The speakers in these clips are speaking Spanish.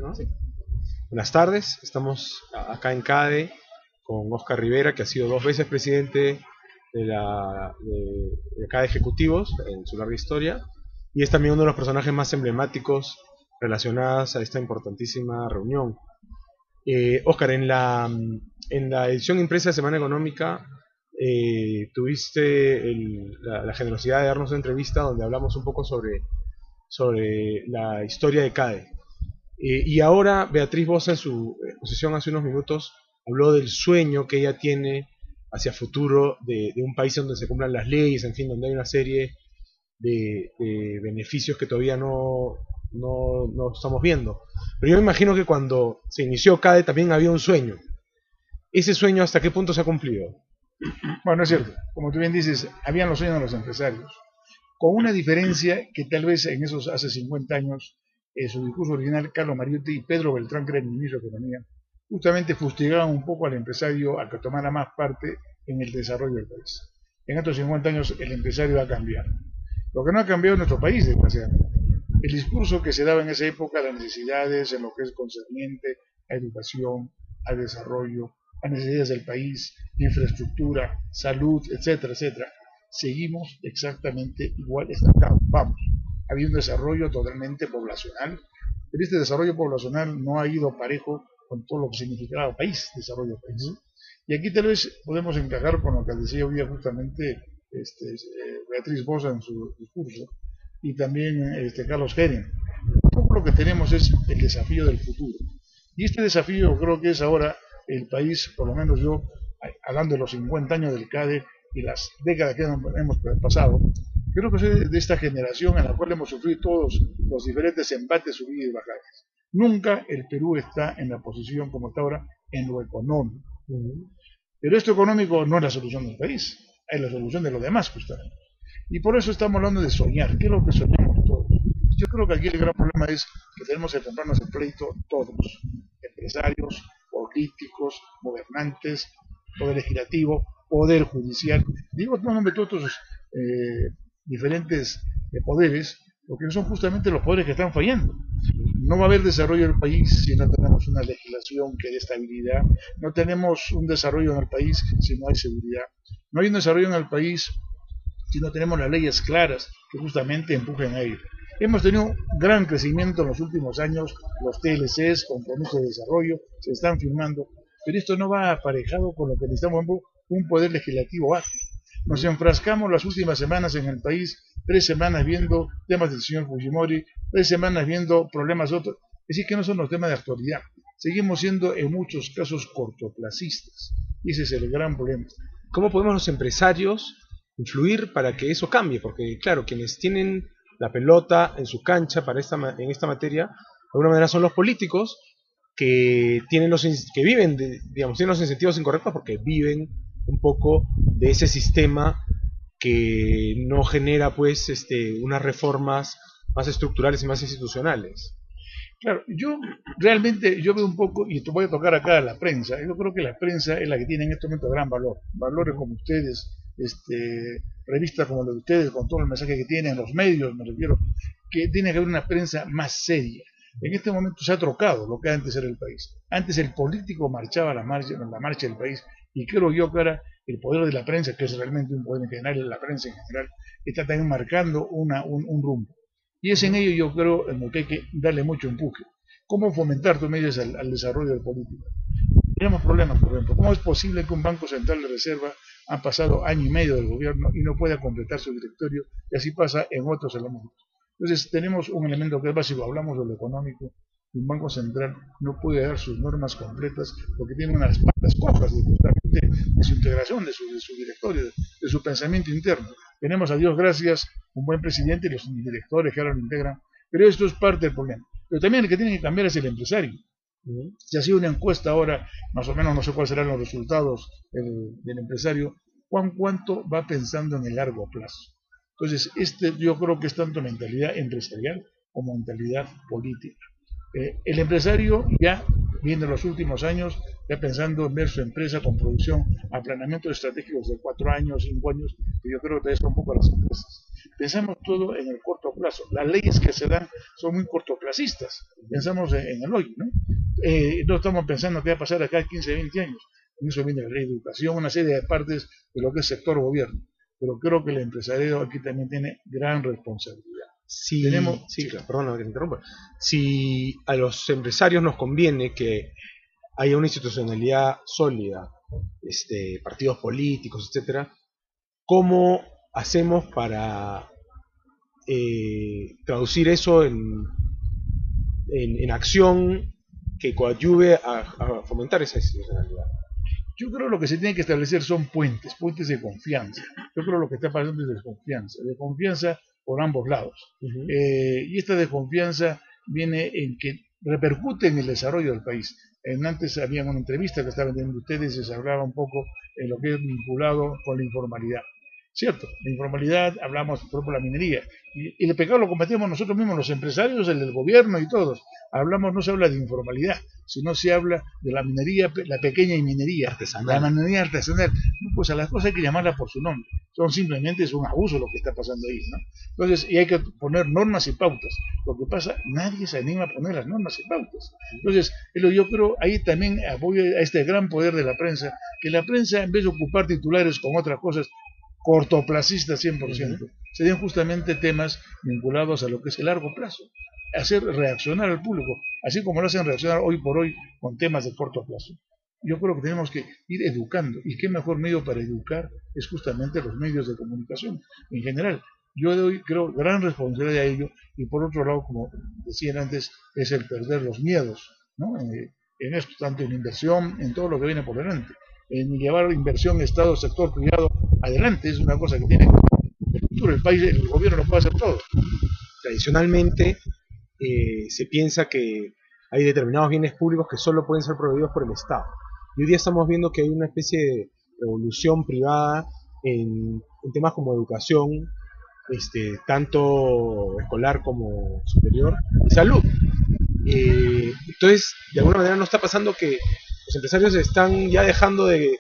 ¿no? Sí. Buenas tardes, estamos acá en CADE con Oscar Rivera, que ha sido 2 veces presidente de CADE Ejecutivos en su larga historia, y es también uno de los personajes más emblemáticos relacionados a esta importantísima reunión. Oscar, en la edición impresa de Semana Económica tuviste la generosidad de darnos una entrevista donde hablamos un poco sobre la historia de CADE. Y ahora Beatriz Boza en su exposición hace unos minutos habló del sueño que ella tiene hacia futuro de un país donde se cumplan las leyes, en fin, donde hay una serie de beneficios que todavía no estamos viendo. Pero yo me imagino que cuando se inició CADE también había un sueño. ¿Ese sueño hasta qué punto se ha cumplido? Bueno, es cierto, como tú bien dices, habían los sueños de los empresarios, con una diferencia que tal vez en esos hace 50 años, su discurso original, Carlos Mariotti y Pedro Beltrán, que era el ministro de Economía, justamente fustigaban un poco al empresario a que tomara más parte en el desarrollo del país. En estos 50 años el empresario ha cambiado. Lo que no ha cambiado es nuestro país, desgraciadamente. El discurso que se daba en esa época, las necesidades en lo que es concerniente a educación, al desarrollo, a necesidades del país, infraestructura, salud, etcétera, etcétera, seguimos exactamente igual estancados. Vamos, había un desarrollo totalmente poblacional, pero este desarrollo poblacional no ha ido parejo con todo lo que significaba país, desarrollo país. Y aquí tal vez podemos encajar con lo que decía hoy día justamente Beatriz Boza en su discurso, y también Carlos Heren. Un poco lo que tenemos es el desafío del futuro. Y este desafío creo que es ahora el país, por lo menos yo, hablando de los 50 años del CADE y las décadas que hemos pasado, creo que soy de esta generación en la cual hemos sufrido todos los diferentes embates, subidas y bajadas. Nunca el Perú está en la posición como está ahora en lo económico. Pero esto económico no es la solución del país, es la solución de lo demás justamente. Y por eso estamos hablando de soñar. ¿Qué es lo que soñamos todos? Yo creo que aquí el gran problema es que tenemos que comprarnos el pleito todos, empresarios, políticos, gobernantes, poder legislativo, poder judicial. Digo no nombre todos estos diferentes poderes, porque son justamente los poderes que están fallando. No va a haber desarrollo del país si no tenemos una legislación que dé estabilidad. No tenemos un desarrollo en el país si no hay seguridad. No hay un desarrollo en el país si no tenemos las leyes claras que justamente empujen a ello. Hemos tenido un gran crecimiento en los últimos años, los TLCs, compromisos de desarrollo, se están firmando, pero esto no va aparejado con lo que necesitamos, un poder legislativo ágil. Nos enfrascamos las últimas semanas en el país, 3 semanas viendo temas del señor Fujimori, 3 semanas viendo problemas de otros, es decir, que no son los temas de actualidad. Seguimos siendo en muchos casos cortoplacistas, y ese es el gran problema. ¿Cómo podemos los empresarios influir para que eso cambie? Porque claro, quienes tienen la pelota en su cancha en esta materia, de alguna manera son los políticos que viven, digamos, tienen los incentivos incorrectos porque viven un poco de ese sistema que no genera pues unas reformas más estructurales y más institucionales. Claro, yo veo un poco, y te voy a tocar acá a la prensa, yo creo que la prensa es la que tiene en este momento gran valor, valores como ustedes, revistas como la de ustedes, con todo el mensaje que tienen, los medios, me refiero, que tiene que haber una prensa más seria. En este momento se ha trocado lo que antes era el país. Antes el político marchaba a la marcha del país, y creo yo que ahora el poder de la prensa, que es realmente un poder en general, la prensa en general, está también marcando un rumbo. Y es en ello yo creo en lo que hay que darle mucho empuje. ¿Cómo fomentar tus medios al desarrollo del político? Tenemos problemas, por ejemplo. ¿Cómo es posible que un Banco Central de Reserva ha pasado año y medio del gobierno y no pueda completar su directorio? Y así pasa en otros elementos. Entonces tenemos un elemento que es básico. Hablamos de lo económico. Un Banco Central no puede dar sus normas completas porque tiene unas patas cojas de su integración, de su directorio, de su pensamiento interno. Tenemos, a Dios gracias, un buen presidente y los directores que ahora lo integran, pero esto es parte del problema. Pero también el que tiene que cambiar es el empresario. Se ha sido una encuesta ahora, más o menos no sé cuáles serán los resultados del empresario, cuánto va pensando en el largo plazo. Entonces, yo creo que es tanto mentalidad empresarial como mentalidad política. El empresario ya, viendo los últimos años, ya pensando en ver su empresa con producción, aplanamientos estratégicos de 4 años, 5 años, que yo creo que es un poco las empresas. Pensamos todo en el corto plazo. Las leyes que se dan son muy cortoplacistas. Pensamos en el hoy, ¿no? No estamos pensando qué va a pasar acá 15, 20 años. En eso viene la ley de educación, una serie de partes de lo que es sector gobierno. Pero creo que el empresariado aquí también tiene gran responsabilidad. Sí, claro, perdona que te interrumpa. Si a los empresarios nos conviene que haya una institucionalidad sólida, partidos políticos, etcétera, ¿cómo hacemos para traducir eso en acción que coadyuve a fomentar esa institucionalidad? Yo creo que lo que se tiene que establecer son puentes de confianza. Yo creo que lo que está pasando es de confianza por ambos lados. Y esta desconfianza viene en que repercute en el desarrollo del país. Antes había una entrevista que estaban teniendo ustedes y se hablaba un poco en lo que es vinculado con la informalidad. Cierto, la informalidad, hablamos por ejemplo de la minería, y el pecado lo cometemos nosotros mismos, los empresarios, el del gobierno y todos. No se habla de informalidad, sino se habla de la minería, la pequeña y minería artesanal. La minería artesanal. Pues a las cosas hay que llamarlas por su nombre. Es un abuso lo que está pasando ahí, ¿no? Entonces, y hay que poner normas y pautas. Lo que pasa, nadie se anima a poner las normas y pautas. Entonces, yo creo, ahí también apoyo a este gran poder de la prensa, que la prensa, en vez de ocupar titulares con otras cosas, cortoplacistas 100%, serían justamente temas vinculados a lo que es el largo plazo, hacer reaccionar al público, así como lo hacen reaccionar hoy por hoy con temas de corto plazo. Yo creo que tenemos que ir educando, y qué mejor medio para educar es justamente los medios de comunicación en general. Yo doy, creo, gran responsabilidad a ello, y por otro lado, como decían antes, es el perder los miedos, ¿no? En esto, tanto en inversión, en todo lo que viene por delante, en llevar inversión Estado, sector privado adelante, es una cosa que tiene el futuro, el país, el gobierno lo puede hacer todo. Tradicionalmente se piensa que hay determinados bienes públicos que solo pueden ser proveídos por el Estado. Y hoy día estamos viendo que hay una especie de revolución privada en temas como educación, tanto escolar como superior, y salud. Entonces, de alguna manera no está pasando que los empresarios están ya dejando de,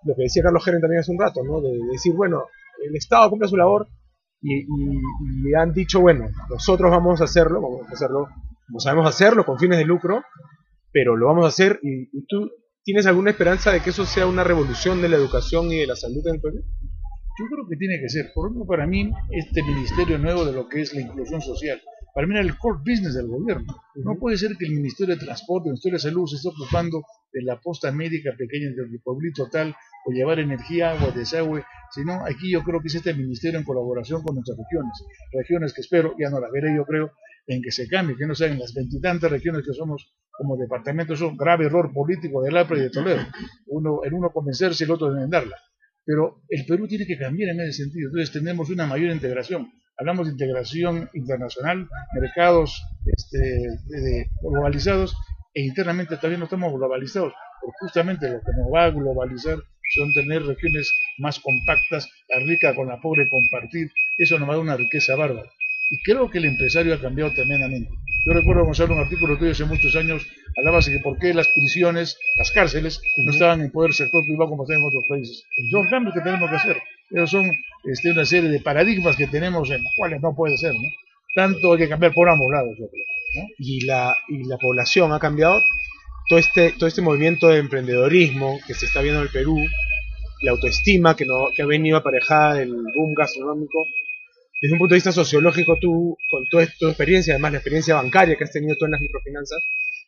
lo que decía Carlos Geren también hace un rato, ¿no? De decir, bueno, el Estado cumple su labor y han dicho, bueno, nosotros vamos a hacerlo como sabemos hacerlo, con fines de lucro, pero lo vamos a hacer. ¿Y tú tienes alguna esperanza de que eso sea una revolución de la educación y de la salud en el Perú? Yo creo que tiene que ser. Por ejemplo, para mí, este ministerio nuevo de lo que es la inclusión social, para mí era el core business del gobierno. No puede ser que el Ministerio de Transporte, el Ministerio de Salud se esté ocupando de la posta médica pequeña del pueblito tal, o llevar energía, agua, desagüe, sino aquí yo creo que es este ministerio en colaboración con nuestras regiones que espero, ya no las veré yo creo, en que se cambie, que no sean las veintitantas regiones que somos como departamentos. Es un grave error político del APRA y de Toledo, el uno convencerse y el otro enmendarla. Pero el Perú tiene que cambiar en ese sentido. Entonces tenemos una mayor integración. Hablamos de integración internacional, mercados globalizados, e internamente también no estamos globalizados. Porque justamente lo que nos va a globalizar son tener regiones más compactas, la rica con la pobre compartir. Eso nos va a dar una riqueza bárbara. Y creo que el empresario ha cambiado tremendamente. Yo recuerdo, Gonzalo, un artículo tuyo hace muchos años, hablabas de que por qué las prisiones, las cárceles, no estaban en poder sector privado como están en otros países. Son cambios que tenemos que hacer. Pero son una serie de paradigmas que tenemos en los cuales no puede ser, ¿no? Tanto hay que cambiar por ambos lados, yo creo, ¿no? Y la población ha cambiado. Todo este movimiento de emprendedorismo que se está viendo en el Perú, la autoestima que ha venido aparejada del boom gastronómico. Desde un punto de vista sociológico, tú, con toda tu experiencia, además la experiencia bancaria que has tenido tú en las microfinanzas,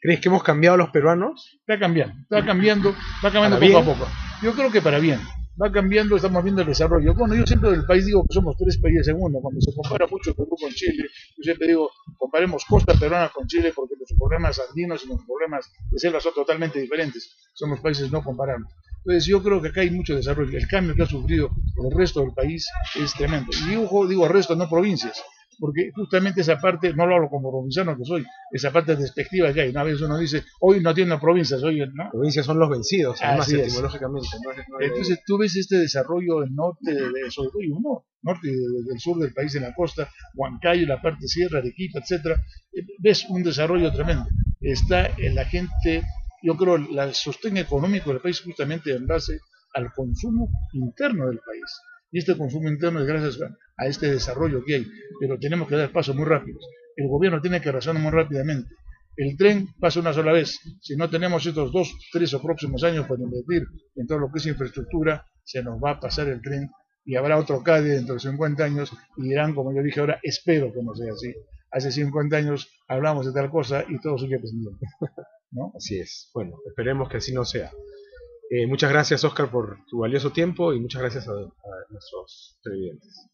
¿crees que hemos cambiado los peruanos? Va cambiando poco a poco. Yo creo que para bien. Va cambiando, estamos viendo el desarrollo. Bueno, yo siempre del país digo que somos 3 países en uno. Cuando se compara mucho Perú con Chile, yo siempre digo, comparemos costa peruana con Chile porque los problemas andinos y los problemas de selva son totalmente diferentes. Somos países no comparables. Entonces yo creo que acá hay mucho desarrollo. El cambio que ha sufrido el resto del país es tremendo. Y digo resto, no provincias, porque justamente esa parte, no lo hablo como provinciano que soy, esa parte despectiva que hay. Una vez uno dice, hoy no tiene provincias, hoy no. Provincias son los vencidos, además etimológicamente. Entonces tú ves este desarrollo del norte, sobre todo norte del sur del país, en la costa, Huancayo, la parte sierra, Arequipa, etcétera. Ves un desarrollo tremendo. Está la gente, yo creo, el sostén económico del país justamente en base al consumo interno del país. Y este consumo interno es gracias a este desarrollo que hay, pero tenemos que dar pasos muy rápidos. El gobierno tiene que razonar muy rápidamente. El tren pasa una sola vez. Si no tenemos estos 2, 3 o próximos años para invertir en todo lo que es infraestructura, se nos va a pasar el tren y habrá otro CADE dentro de 50 años y dirán, como yo dije ahora, espero que no sea así. Hace 50 años hablamos de tal cosa y todo sigue pendiente, ¿no? Así es. Bueno, esperemos que así no sea. Muchas gracias, Oscar, por tu valioso tiempo y muchas gracias a nuestros televidentes.